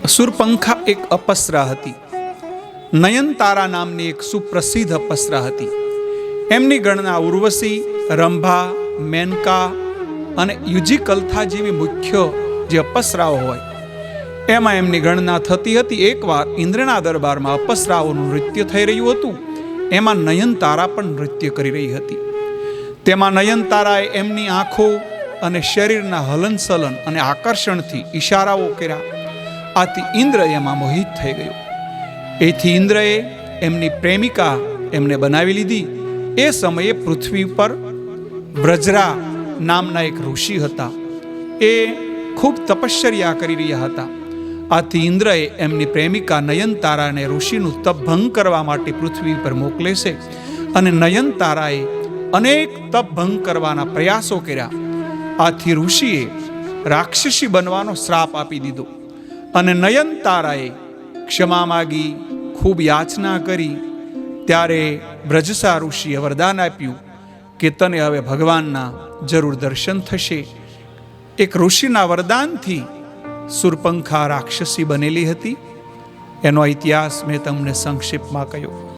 સુરપંખા એક અપસરા હતી. નયનતારા નામની એક સુપ્રસિદ્ધ અપસરા હતી. એમની ગણના ઉર્વશી, રંભા, મેનકા અને યુજીકલ્થા જેવી મુખ્ય જે અપસરાઓ હોય એમાં એમની ગણના થતી હતી. એકવાર ઇન્દ્રના દરબારમાં અપસરાઓનું નૃત્ય થઈ રહ્યું હતું. એમાં નયનતારા પણ નૃત્ય કરી રહી હતી. તેમાં નયનતારાએ એમની આંખો અને શરીરના હલનચલન અને આકર્ષણથી ઈશારાઓ કર્યા. આથી ઇન્દ્ર એમાં મોહિત થઈ ગયો. એથી ઇન્દ્રએ એમની પ્રેમિકા એમને બનાવી લીધી. એ સમયે પૃથ્વી પર વ્રજરા નામના એક ઋષિ હતા. એ ખૂબ તપશ્ચર્યા કરી રહ્યા હતા. આથી ઇન્દ્રએ એમની પ્રેમિકા નયનતારાને ઋષિનું તપ ભંગ કરવા માટે પૃથ્વી પર મોકલે છે. અને નયનતારાએ અનેક તપ ભંગ કરવાના પ્રયાસો કર્યા. આથી ઋષિએ રાક્ષસી બનવાનો શ્રાપ આપી દીધો. અને નયનતારાએ ક્ષમા માગી, ખૂબ યાચના કરી. ત્યારે બ્રજસા ઋષિએ વરદાન આપ્યું કે તને હવે ભગવાનના જરૂર દર્શન થશે. એક ઋષિના વરદાનથી સુરપંખા રાક્ષસી બનેલી હતી. એનો ઇતિહાસ મેં તમને સંક્ષિપ્તમાં કહ્યો.